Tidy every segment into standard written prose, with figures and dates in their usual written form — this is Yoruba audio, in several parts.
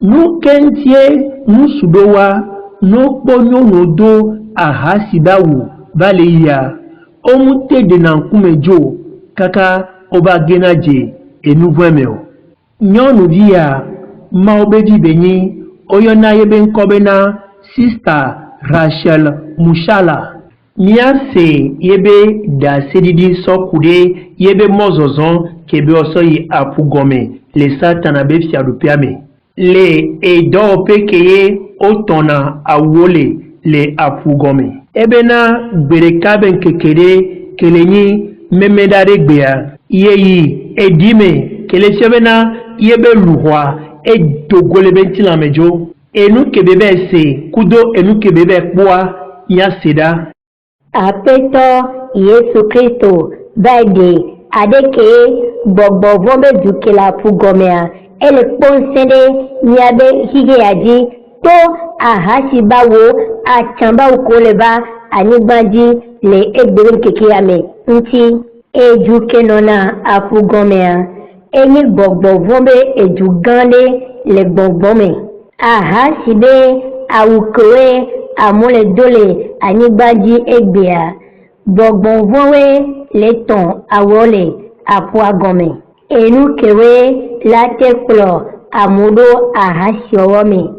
Nous kentie, nous sudowa, nous pognon do ahasibawu, baleya, omute de nankumejo, kaka oba genaje, et nous voyons. Nyon dia, maobeji beni, oyona yeben kobena, Sista Rachel Mushala. Niase yebe da sedidi sokude yebe mozozon kebe osoyi apugome le satanabe fiadupiame. Le edo pekeye otona awole le apugome. Ebena berekaben kekere kelenyi memedare gbea. Yeyi edime kele sebena yebe luhwa edogole bentila mejo. Enu kebebe se kudo enu kebebe kwa ya seda. Apeto Yesu Kristo baide adeke gbogbo vombe dukela pugomea ele ponsende niabe hige yaji to ahasi bawo achamba ukoleba anigbaji le egbere kekeyame nti ejuke nona apugomea eni gbogbo vombe ejugande le gbogbome ahasi be awukowe amole dole anigbaji egbea gbọgbọn vowe leton awole apuagome enu kewe late kplo amudo ahasiowome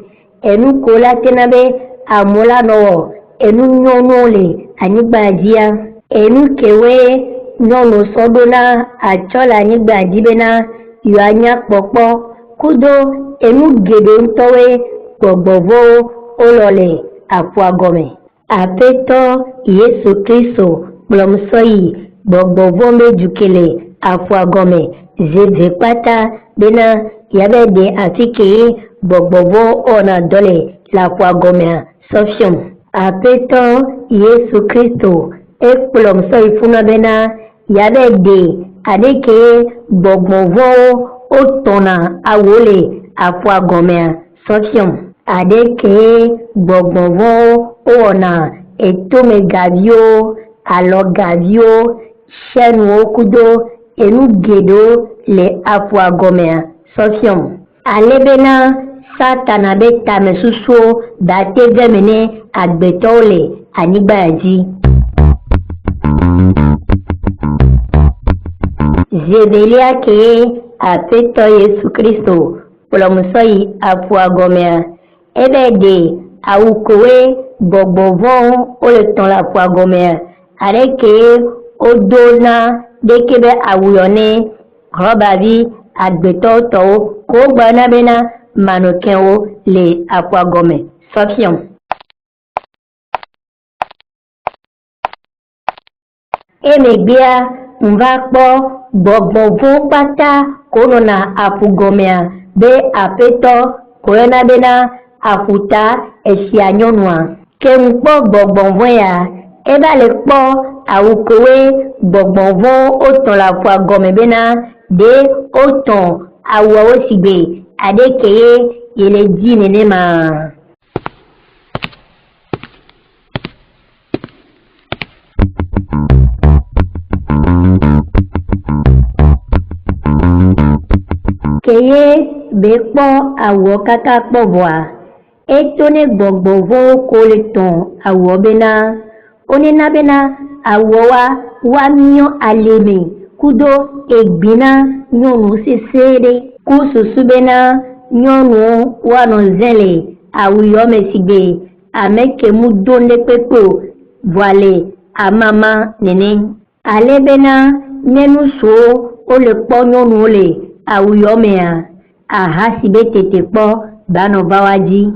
enu ko late nabe amula nowo enu nyonole anigbajia enu kewe nyonu sodona achola anigbaji bena yoanya popo kudo enu gede ntowe gbọgbọn vo olole apuagome. Apeto Yesu Kristo blomsoyi gbogbo vombe jukele afuagome zeze pata bena yabede atike gbogbo vo ona dole la fuagome sofium. Apeto Yesu Kristo blomsoyi funa bena yabede adeke gbogbo vo otona awole afuagome sofium. Adeke gbogbo vo ona etome gavio alo gavio chenu okudo enu gedo le afuagomea sofium alebena satana beta mesuso date gemene agbetole anigbaji zebelia ke apeto Yesu Kristo polomusoyi afuagomea ebede awukowe gbogbo von oleton la poagomea areke odona dekebe awuyone robavi agbetoto ko gbana bena manokenwo le apoagome sofium. Emegbia mvakpo gbogbo von pata korona apugomea be apeto korona bena afuta esia nyonua kempo gbogbonvon ya eba le kpo awukowe gbogbonvon oton la fois gome bena de oton awo sigbe adekeye yele di nene ma keye be kpo awo kaka kpo voa etone gbogbo vo koleton awo bena onena bena awo wa mio aleme kudo egbina nyonu sesere kususu bena nyonu wano zele awuyo mesigbe ameke mudonde pepo voile amama nene ale bena nenu so ole kpo nyonu ole awuyo mea ahasibe tete kpo bano bawaji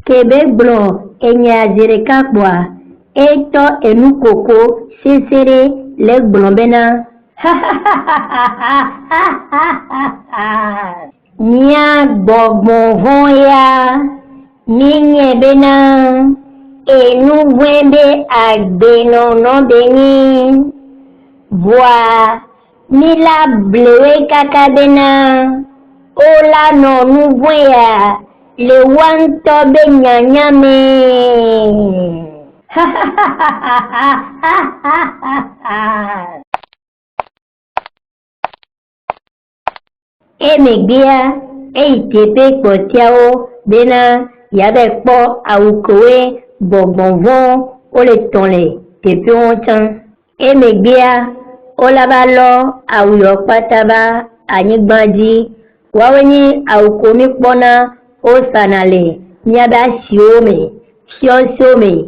kebe blo enya zereka kwa eto enukoko sesere le blombena nya gbogbo hoya ninye bena enu wende agbeno no beni voa nila blewe kaka bena ola no nuvoya le wanto be nyanyame E megbea, e itepe kpotiao, bena, yabe kpo awukowe, bogbonvon, ole tonle, tepe ontan. E megbea, olabalo, awuyo pataba, anyigbandi, wawenye awukomi kpona, o sanale, nyaba siome, siome,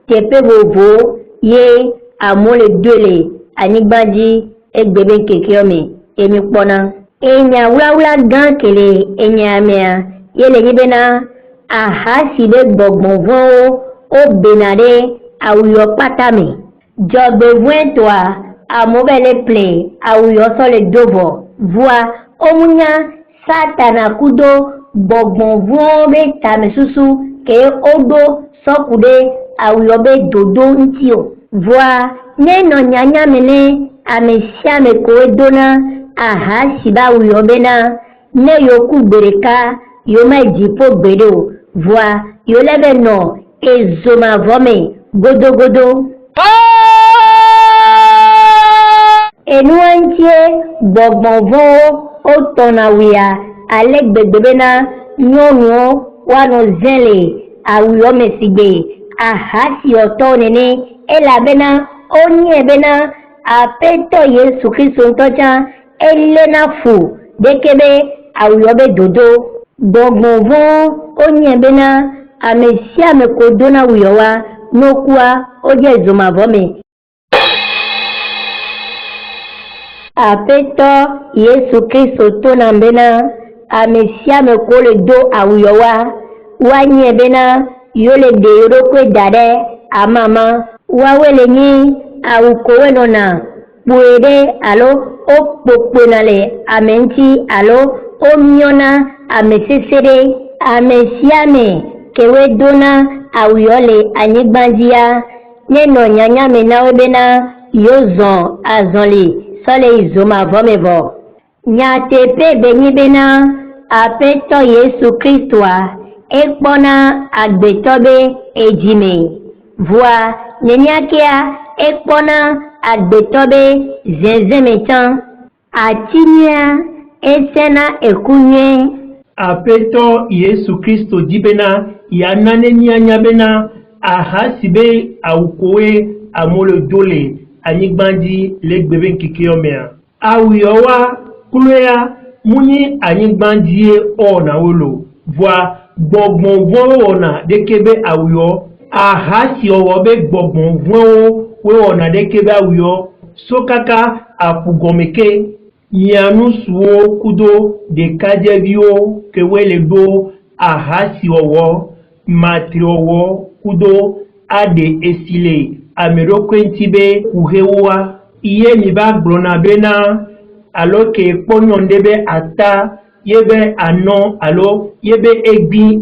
tepe bobo, ye, amole dele, anyigbandi, egbebe kekiome, emi kpona. Enya wula gan kele enya mea yele nyibena aha sibe gbogbonvon o benade awuyo patame jogbe vwen toa amobele ple awuyo sole dovo voa omunya satana kudo gbogbonvon be tame susu ke odo sokude awuyo be dodo ntio voa neno nyanya mene amesiame koe dona aha siba wuyo bena ne yoku bereka yoma jipo bedo voa yolebe no ezoma vome godo enuantie gbogbonvo otona wia alegbegbe bena nyonu wano zele awuyo mesigbe aha si oto nene elabena onye bena apeto Yesu Kristo ntocha elena fu dekebe awuyobe dodo gbogbonvon onye bena amesia mekodona wuyowa nokua oje zomavome apeto Yesu Kristo tona bena amesia mekole do awuyowa wanye bena yole de yorokwe dade amama wawele nyi awukowe nona puede alo o poponale amenti alo o miona amesesere amesiame kewe dona awuyole anyigbandia neno nyanya menawe bena yozon azonli sole izoma vomevo nyatepe benyi bena apeto Yesu Kristoa ekpona agbetobe ejime voa nenyakia ekpona agbetobe zenzemetan atinya esena ekunye apeto Yesu Kristo dibena yanane nyanya bena ahasibe awukowe amolo dole anyigbandi legbebe nkikeomea awuyowa kuleya muni anyigbandi ona wolo voa gbogbonvon ona dekebe awuyo ahasi owobe gbogbonvon we ona dekebe awuyo sokaka apugomeke nyanu suwo kudo de kadevio kewele do ahasi owo matri owo kudo ade esile amero kwentibe uhewa iye miba glona bena alo ke ponyondebe ata yebe ano alo yebe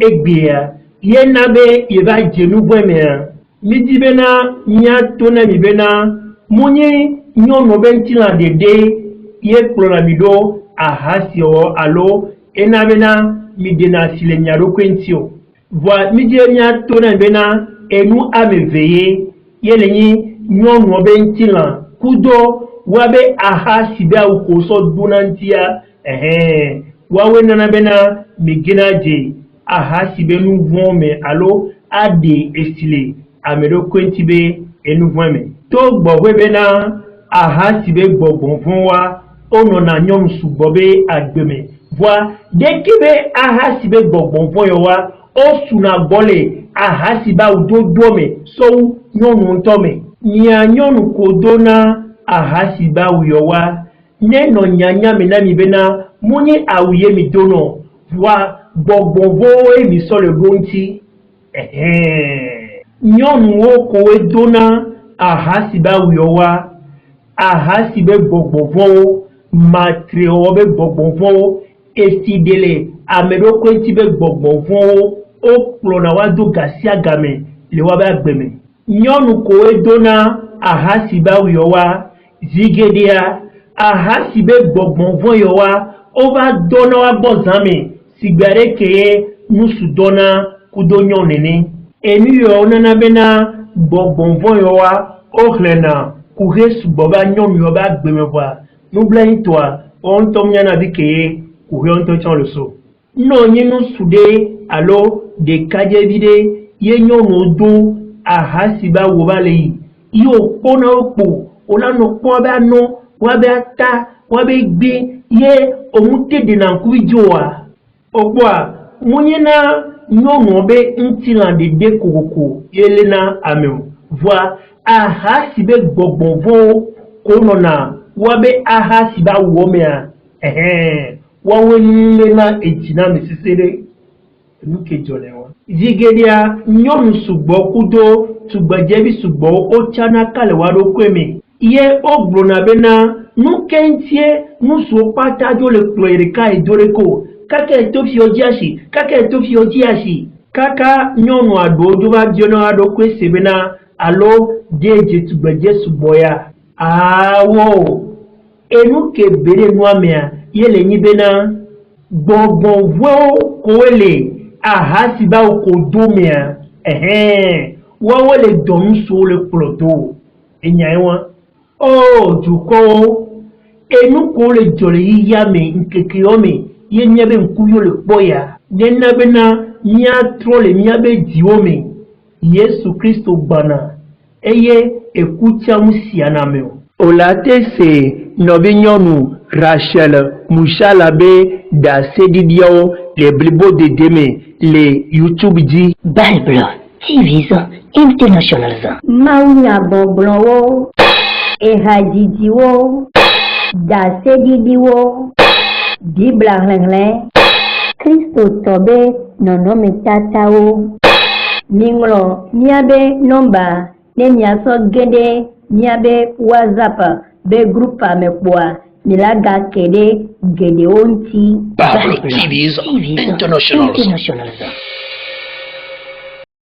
egbia ye nabe yeba jenu bwemea midi bena nya tona mi bena munye nyono bentila dede ye klona mido ahasi o alo enabena midena sile nyaro kwentio voa midi nya tona bena enu ameveye yelenyi nyono bentila kudo wabe ahasi ba ukoso dunantia wawe nana bena miginaje ahasi be nouvome alo ade estile amero kwentibe enouvome to gbogwe bena ahasi be gbogbonvon wa ono na nyom subobe agbeme voi dekebe ahasi be gbogbonvon yo wa o suna gole ahasi ba udodome so nyonu ntome nya nyonu kodona ahasi ba uyowa neno nyanya menami bena muni awuye mi dono voi gbogbovo emi so le gonti nyonu wo kowe dona ahasi ba uyowa ahasi be gbogbovo matre o be gbogbovo esidele amero kwenti be gbogbovo o klona wa do gasia game le wa ba gbeme nyonu kowe dona ahasi ba uyowa zigedia ahasi be gbogbovo yowa o ba dona wa bozame sigbare keye nusu dona kudonyo nene emi yo nana bena gbogbonvon yo wa ohlena kuhe suboba nyom yo ba gbemewa nubla hitwa on tom nyana bikeye Kouyantonchan le so. Non, n'y nous soudé, alors, des kadjebide, yenyo no do, ahasiba wobale. Yo, pona opo, ola no kwa no, wabe ata, wabe gbe, ye, omute de nankuijoa. Okwa, monyena, nyongo be ntilan de dekoko, yelena ameo. Voix, ahasibe gbogbo konona, wabe ahasiba womea. Wawelena etina mesisere nuke jolewa zigedia nyonu sugbo kudo tugbajebi sugbo ochana kale wado kweme iye ogbona bena nukentie nusu pata jole kloerika edoreko kaka etofio jiashi kaka nyonu ado joba jono ado kwese bena alo deje tugbaje sugbo ya awo enuke bere nwamea yele nyibena gbogbo koele ahasiba okodomea wawele donu so le plodo enyaewa juko enuko le jole yiyame nkekeome yenyabe nkuyo le boya nenabena nya trole nyabe diome Yesu Kristo bana eye ekucha musianameo olate se nobinyonu Rachel Mouchalabe da Sedidiao les blibo de deme les YouTube dit Bible TV International Maunya Boblonwo Ehadidiwo da Sedidiwo Diblangle Christo Tobe nonome tatao Minglo niabe nomba nemiaso gede niabe WhatsApp be groupe mekwa nilaga kede gede onti Bible TV International